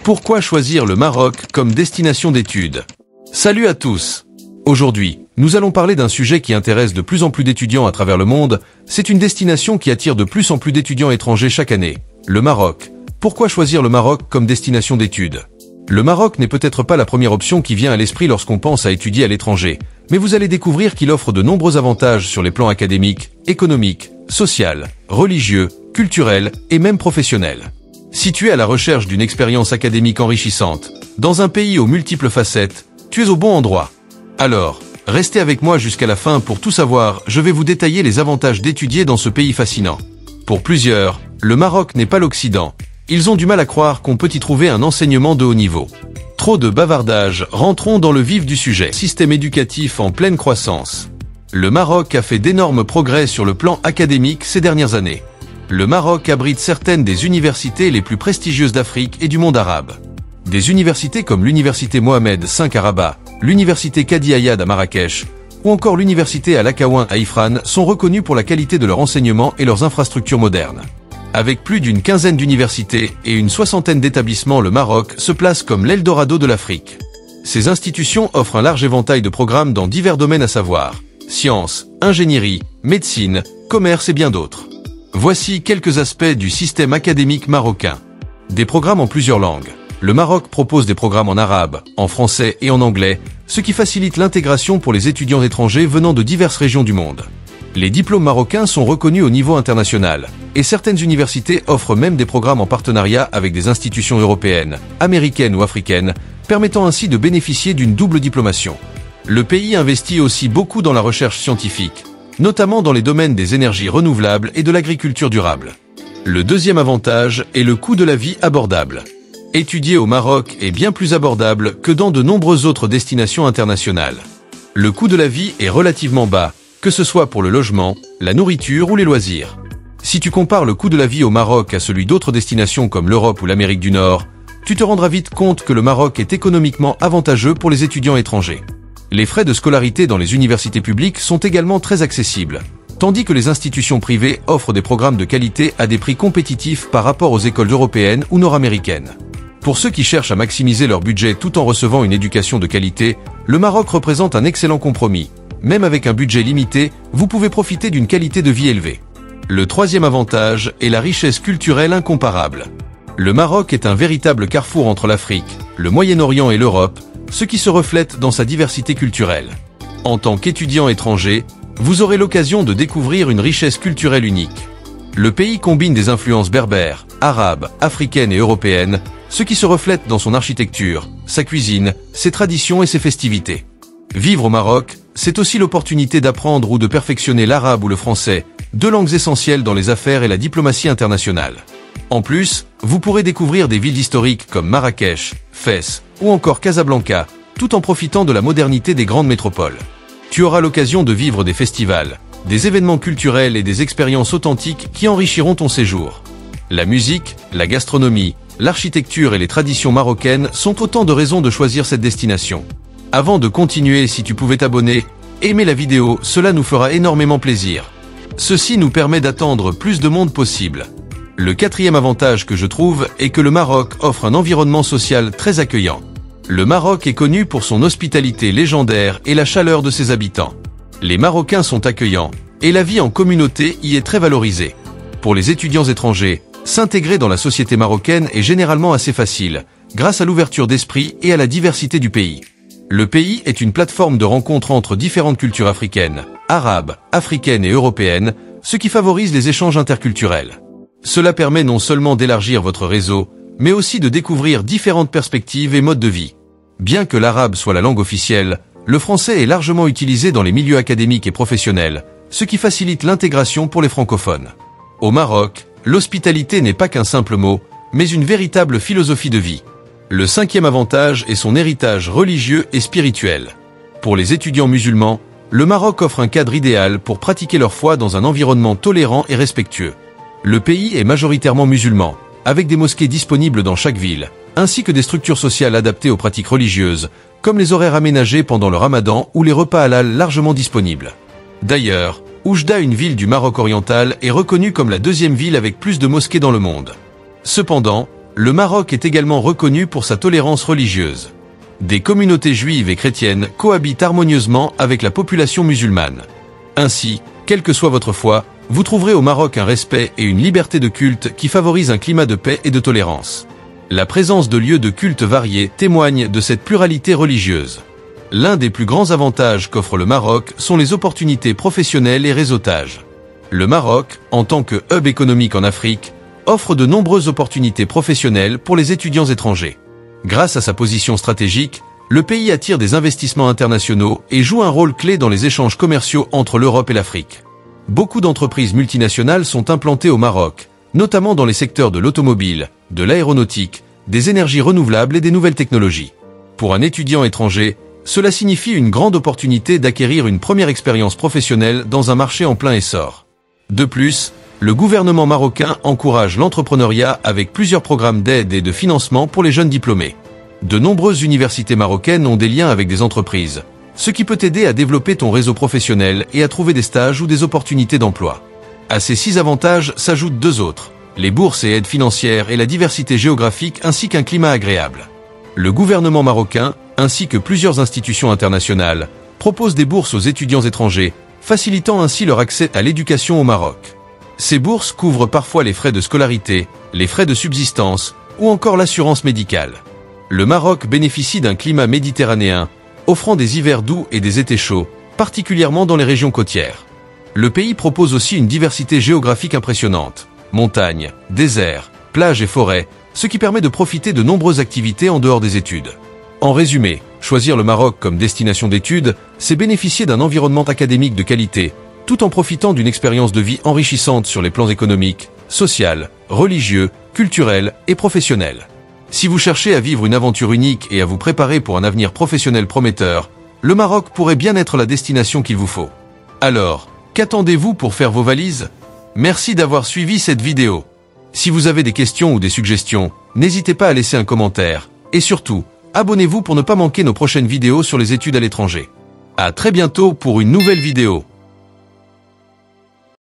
Pourquoi choisir le Maroc comme destination d'études? Salut à tous! Aujourd'hui, nous allons parler d'un sujet qui intéresse de plus en plus d'étudiants à travers le monde. C'est une destination qui attire de plus en plus d'étudiants étrangers chaque année. Le Maroc. Pourquoi choisir le Maroc comme destination d'études? Le Maroc n'est peut-être pas la première option qui vient à l'esprit lorsqu'on pense à étudier à l'étranger, mais vous allez découvrir qu'il offre de nombreux avantages sur les plans académiques, économiques, social, religieux, culturel et même professionnel. Situé à la recherche d'une expérience académique enrichissante, dans un pays aux multiples facettes, tu es au bon endroit. Alors, restez avec moi jusqu'à la fin pour tout savoir, je vais vous détailler les avantages d'étudier dans ce pays fascinant. Pour plusieurs, le Maroc n'est pas l'Occident. Ils ont du mal à croire qu'on peut y trouver un enseignement de haut niveau. Trop de bavardage, rentrons dans le vif du sujet. Système éducatif en pleine croissance. Le Maroc a fait d'énormes progrès sur le plan académique ces dernières années. Le Maroc abrite certaines des universités les plus prestigieuses d'Afrique et du monde arabe. Des universités comme l'université Mohamed V à Rabat, l'université Kadi Ayad à Marrakech, ou encore l'université Al-Akaouin à Ifrane sont reconnues pour la qualité de leur enseignement et leurs infrastructures modernes. Avec plus d'une quinzaine d'universités et une soixantaine d'établissements, le Maroc se place comme l'Eldorado de l'Afrique. Ces institutions offrent un large éventail de programmes dans divers domaines à savoir sciences, ingénierie, médecine, commerce et bien d'autres. Voici quelques aspects du système académique marocain. Des programmes en plusieurs langues. Le Maroc propose des programmes en arabe, en français et en anglais, ce qui facilite l'intégration pour les étudiants étrangers venant de diverses régions du monde. Les diplômes marocains sont reconnus au niveau international, et certaines universités offrent même des programmes en partenariat avec des institutions européennes, américaines ou africaines, permettant ainsi de bénéficier d'une double diplomation. Le pays investit aussi beaucoup dans la recherche scientifique, notamment dans les domaines des énergies renouvelables et de l'agriculture durable. Le deuxième avantage est le coût de la vie abordable. Étudier au Maroc est bien plus abordable que dans de nombreuses autres destinations internationales. Le coût de la vie est relativement bas, que ce soit pour le logement, la nourriture ou les loisirs. Si tu compares le coût de la vie au Maroc à celui d'autres destinations comme l'Europe ou l'Amérique du Nord, tu te rendras vite compte que le Maroc est économiquement avantageux pour les étudiants étrangers. Les frais de scolarité dans les universités publiques sont également très accessibles, tandis que les institutions privées offrent des programmes de qualité à des prix compétitifs par rapport aux écoles européennes ou nord-américaines. Pour ceux qui cherchent à maximiser leur budget tout en recevant une éducation de qualité, le Maroc représente un excellent compromis. Même avec un budget limité, vous pouvez profiter d'une qualité de vie élevée. Le troisième avantage est la richesse culturelle incomparable. Le Maroc est un véritable carrefour entre l'Afrique, le Moyen-Orient et l'Europe, ce qui se reflète dans sa diversité culturelle. En tant qu'étudiant étranger, vous aurez l'occasion de découvrir une richesse culturelle unique. Le pays combine des influences berbères, arabes, africaines et européennes, ce qui se reflète dans son architecture, sa cuisine, ses traditions et ses festivités. Vivre au Maroc, c'est aussi l'opportunité d'apprendre ou de perfectionner l'arabe ou le français, deux langues essentielles dans les affaires et la diplomatie internationale. En plus, vous pourrez découvrir des villes historiques comme Marrakech, Fès ou encore Casablanca, tout en profitant de la modernité des grandes métropoles. Tu auras l'occasion de vivre des festivals, des événements culturels et des expériences authentiques qui enrichiront ton séjour. La musique, la gastronomie, l'architecture et les traditions marocaines sont autant de raisons de choisir cette destination. Avant de continuer, si tu pouvais t'abonner, aimer la vidéo, cela nous fera énormément plaisir. Ceci nous permet d'attendre plus de monde possible. Le quatrième avantage que je trouve est que le Maroc offre un environnement social très accueillant. Le Maroc est connu pour son hospitalité légendaire et la chaleur de ses habitants. Les Marocains sont accueillants, et la vie en communauté y est très valorisée. Pour les étudiants étrangers, s'intégrer dans la société marocaine est généralement assez facile, grâce à l'ouverture d'esprit et à la diversité du pays. Le pays est une plateforme de rencontre entre différentes cultures africaines, arabes, africaines et européennes, ce qui favorise les échanges interculturels. Cela permet non seulement d'élargir votre réseau, mais aussi de découvrir différentes perspectives et modes de vie. Bien que l'arabe soit la langue officielle, le français est largement utilisé dans les milieux académiques et professionnels, ce qui facilite l'intégration pour les francophones. Au Maroc, l'hospitalité n'est pas qu'un simple mot, mais une véritable philosophie de vie. Le cinquième avantage est son héritage religieux et spirituel. Pour les étudiants musulmans, le Maroc offre un cadre idéal pour pratiquer leur foi dans un environnement tolérant et respectueux. Le pays est majoritairement musulman, avec des mosquées disponibles dans chaque ville, ainsi que des structures sociales adaptées aux pratiques religieuses, comme les horaires aménagés pendant le ramadan ou les repas halal largement disponibles. D'ailleurs, Oujda, une ville du Maroc oriental, est reconnue comme la deuxième ville avec plus de mosquées dans le monde. Cependant, Le Maroc est également reconnu pour sa tolérance religieuse. Des communautés juives et chrétiennes cohabitent harmonieusement avec la population musulmane. Ainsi, quelle que soit votre foi, vous trouverez au Maroc un respect et une liberté de culte qui favorisent un climat de paix et de tolérance. La présence de lieux de culte variés témoigne de cette pluralité religieuse. L'un des plus grands avantages qu'offre le Maroc sont les opportunités professionnelles et réseautage. Le Maroc, en tant que hub économique en Afrique, offre de nombreuses opportunités professionnelles pour les étudiants étrangers. Grâce à sa position stratégique, le pays attire des investissements internationaux et joue un rôle clé dans les échanges commerciaux entre l'Europe et l'Afrique. Beaucoup d'entreprises multinationales sont implantées au Maroc, notamment dans les secteurs de l'automobile, de l'aéronautique, des énergies renouvelables et des nouvelles technologies. Pour un étudiant étranger, cela signifie une grande opportunité d'acquérir une première expérience professionnelle dans un marché en plein essor. De plus, le gouvernement marocain encourage l'entrepreneuriat avec plusieurs programmes d'aide et de financement pour les jeunes diplômés. De nombreuses universités marocaines ont des liens avec des entreprises, ce qui peut t'aider à développer ton réseau professionnel et à trouver des stages ou des opportunités d'emploi. À ces 6 avantages s'ajoutent 2 autres, les bourses et aides financières et la diversité géographique ainsi qu'un climat agréable. Le gouvernement marocain, ainsi que plusieurs institutions internationales, proposent des bourses aux étudiants étrangers, facilitant ainsi leur accès à l'éducation au Maroc. Ces bourses couvrent parfois les frais de scolarité, les frais de subsistance ou encore l'assurance médicale. Le Maroc bénéficie d'un climat méditerranéen, offrant des hivers doux et des étés chauds, particulièrement dans les régions côtières. Le pays propose aussi une diversité géographique impressionnante. Montagnes, déserts, plages et forêts, ce qui permet de profiter de nombreuses activités en dehors des études. En résumé, choisir le Maroc comme destination d'études, c'est bénéficier d'un environnement académique de qualité, tout en profitant d'une expérience de vie enrichissante sur les plans économiques, social, religieux, culturel et professionnel. Si vous cherchez à vivre une aventure unique et à vous préparer pour un avenir professionnel prometteur, le Maroc pourrait bien être la destination qu'il vous faut. Alors, qu'attendez-vous pour faire vos valises ? Merci d'avoir suivi cette vidéo. Si vous avez des questions ou des suggestions, n'hésitez pas à laisser un commentaire. Et surtout, abonnez-vous pour ne pas manquer nos prochaines vidéos sur les études à l'étranger. À très bientôt pour une nouvelle vidéo.